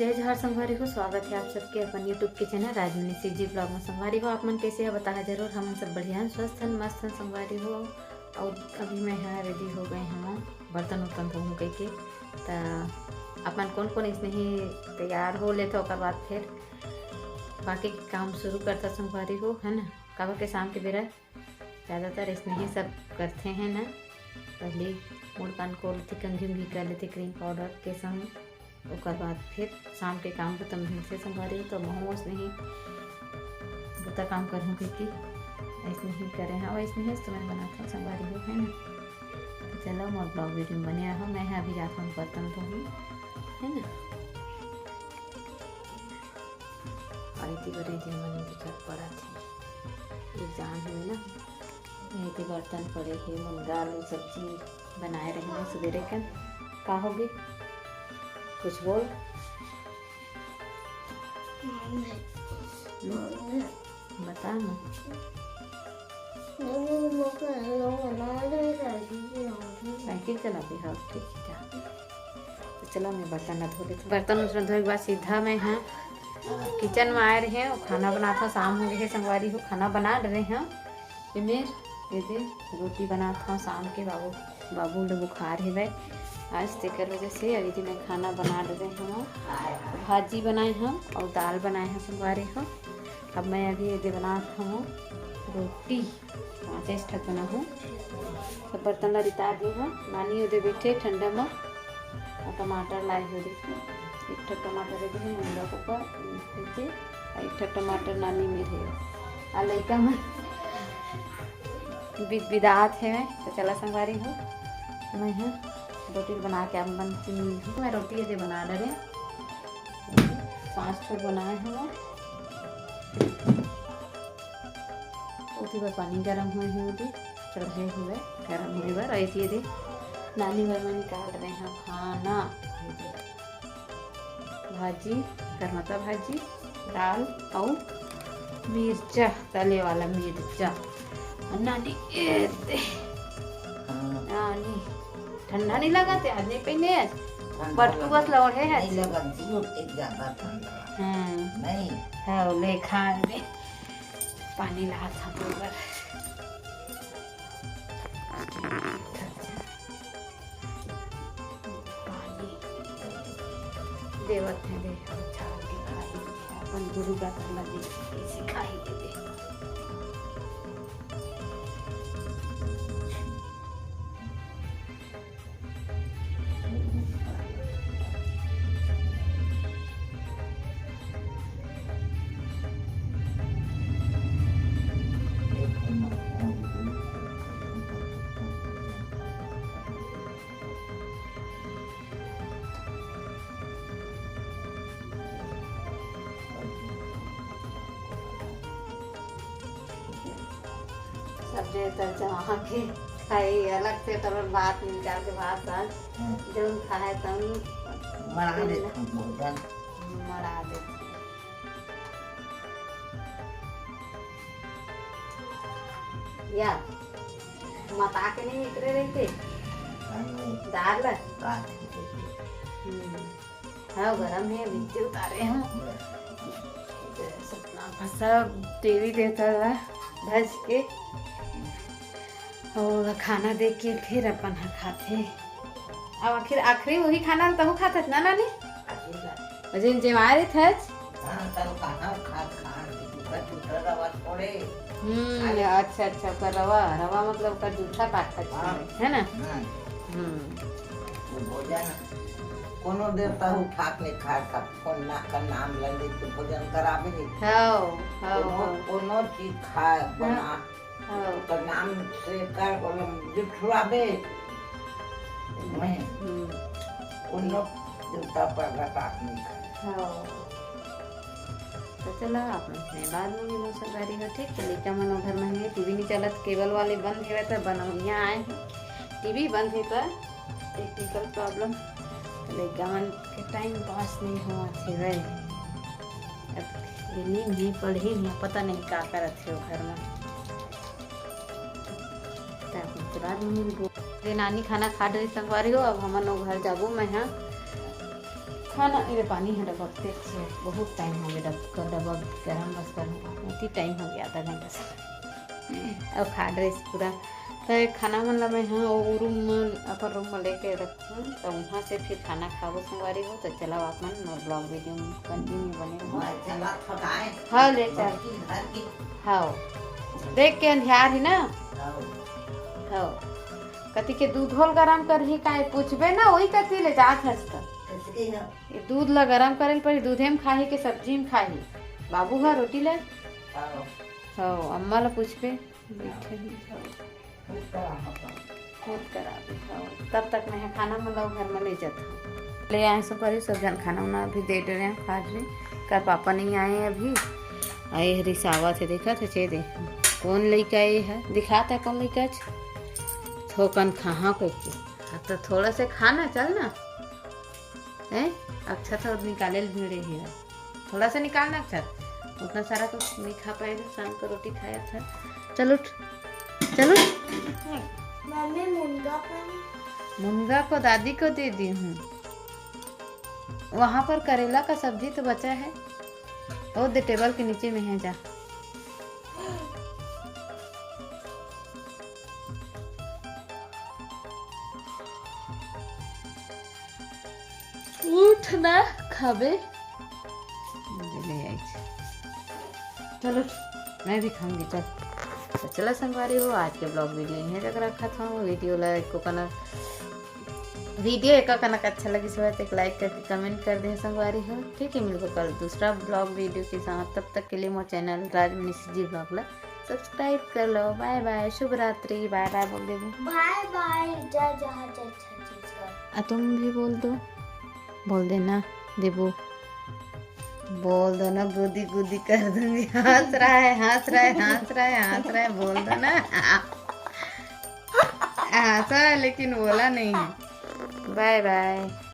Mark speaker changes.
Speaker 1: जय जहर संगवारी हो। स्वागत है आप सबके अपन यूट्यूब के चैनल राजमनी सीजी ब्लॉग में। संगवारी हो आप मन कैसे है बता जरूर। हम सब बढ़िया हैं, स्वस्थ हैं, मस्त हैं संगवारी हो। और अभी मैं यहाँ रेडी हो गए हम बर्तन उर्तन धोऊँ कह के। तो अपन कौन कौन इसमें ही तैयार हो लेते और बाद फिर बाकी काम शुरू करता संगवारी हो, है ना। काबर के शाम के बेरा ज़्यादातर इसमें ही सब करते हैं ना। पहले मुड़ कान को लेते, कंघी उंघी कर लेते क्रीम पाउडर के संग। उसके बाद फिर शाम के काम को तम से संभारी हो तो महूँ उसने ही बता काम करूँ क्योंकि ऐसे ही करे हैं। और ऐसे ही तो मैं बनाता हूँ संभारी हो, है ना। तो चलो मोर ब्लॉग वीडियो में बने रहो। मैं अभी जाता हूँ बर्तन धोने, है ना। और इतनी बड़े दिन मन की छत पड़ा थी एग्जाम हुए ना। ये बर्तन पड़े हैं, मुनगा आलू सब्जी बनाए रहेंगे सवेरे का। का होगी कुछ बोल। बता ना। साइकिल चलाते हो, ठीक है। तो चलो मैं बर्तन धो लेती हूँ। बर्तन धोने के बाद सीधा मैं यहाँ किचन में आए रहे हैं और खाना बनाता। शाम हो गई है संगवारी हो, खाना बना रहे हैं। ये रोटी बनाता हूँ शाम के। बाबू लोग बुखार है भाई आज तेकर वजह से। अभी थी मैं खाना बना रहे हैं, भाजी बनाए हैं और दाल बनाए हैं संगवारी हो। अब मैं अभी ये बनाता हूँ रोटी, 5 ठक बना हूँ। सब बर्तन रिता दी हूँ। नानी उधर बैठे ठंडा में और टमाटर लाए हो देखो। 1 ठक टमाटर दे मुंडा को नीचे, 1 ठक टमाटर नानी मेरे आ लड़का में विदात है। तो चला संगवारी हो मैं यहाँ रोटी बना के बनती हूँ। मैं रोटी ये बना डरे 5 ठोक बनाए हैं मैं। उसी पर पानी गर्म हुए हैं, चढ़े हुए गर्म हुए बार ऐसे दे नानी घर में निकाल रहे हैं खाना। भाजी गरमता भाजी, दाल और मिर्चा, तले वाला मिर्चा। नानी नानी ठंडा नहीं लगा थे आज, नहीं पहले आज बटकू बस लौट है आज
Speaker 2: नहीं लगा जी ज्यादा ठंडा नहीं
Speaker 1: है। ले खा दे पानी ला था ऊपर। पानी देवत है दे अच्छा के खाई अपन गुरु का करना दे सिखाई दे। सब देर जमा के खाई अलग से तर भात निकाल के भात साल जो खाए तब
Speaker 2: मरा देते भोजन
Speaker 1: मरा देते। या मता के नहीं निकले रहते दाल हाँ गरम है बीच उतारे हैं। सपना फंसा टीवी देता था भज के और खाना देख के फिर अपन खाते। अब आखिर आखिरी वही खाना तब खाते ना नानी जिन जमारे थे। अच्छा अच्छा का रवा मतलब का जूठा काटा है ना।
Speaker 2: भोजन कोनो देवता हो ठाक ने खा का फोन ना का नाम ले ले के भोजन करावे कोनो चीज खा बना तो नाम से कर बोलो जुठवाबे मैं कोनो देवता पर रटाक नहीं खा।
Speaker 1: तो चला आपने बाद में मिलो सरकारी हो, ठीक है। लेकिन मन उधर में टीवी नहीं चलत, केबल वाले बंद है तो बनौनिया आए हैं। टीवी बंद है पर टेक्निकल प्रॉब्लम लेकिन मन के टाइम पास नहीं हुआ थे भाई। अब नींद नहीं पढ़ी नहीं, पता नहीं क्या करत थे घर में। बाद में नानी खाना खा रही संगवारी हो। अब हम घर जाबू मैं यहाँ खाना ये पानी है डबकते से बहुत टाइम हो गया डब्बा गरम बस कर बहुत ही टाइम हो गया आधा घंटा से अब खा ड्रेस पूरा तो खाना मन ला मैं हाँ वो रूम में अपन रूम में लेके रखूँ तो वहाँ से फिर खाना खाओ संगवारी हो तो चला अपन और ब्लॉग वीडियो में कंटिन्यू बने रहो। हाँ ले चल हाँ देख के अंधियार ही ना हाँ कति के दूध होल गरम कर ही काहे पूछबे ना वही कति ले जात हस ये दूध ला गरम करे पर दूधे में खाही के सब्जी में खाही बाबू हा रोटी ले हाँ अम्मा ला पूछबे बैठे खुद करा दे तब तक मैं खाना मतलब घर में ले जाता ले आए सब पर सब जन खाना वाना अभी दे रहे हैं खा रहे कर पापा नहीं आए अभी आए रिसावा थे देखा थे चे दे कौन लड़का ये है दिखाता है कौन लड़का थोकन कहाँ करके तो थोड़ा से खाना चल ना है अच्छा था निकाले भीड़े ही है थोड़ा सा निकालना अच्छा उतना सारा तो नहीं खा पाएगा शाम को रोटी खाया था चलो चलो
Speaker 3: मम्मी
Speaker 1: मुनगा को दादी को दे दी हूँ वहाँ पर करेला का सब्जी तो बचा है और दे टेबल के नीचे में है जा उठना खाबे ले आई चलो मैं भी खाऊंगी चल तो चलो संगवारी हो आज के ब्लॉग वीडियो यहीं तक रखा था वीडियो लाइक को करना वीडियो एक अच्छा लगी सो एक लाइक करके कमेंट कर दें संगवारी हो ठीक है मिलकर कल दूसरा ब्लॉग वीडियो के साथ तब तक के लिए मोर चैनल राजमणि जी ब्लॉग ला सब्सक्राइब कर लो बाय बाय शुभ रात्रि बाय बाय बोल दे
Speaker 3: बाय बाय जय जहाँ अच्छा चीज कर
Speaker 1: तुम भी बोल देना देबू बोल दो ना गुदी गुदी कर दूंगी हंस रहा है बोल दो ना हंसा लेकिन बोला नहीं है बाय बाय।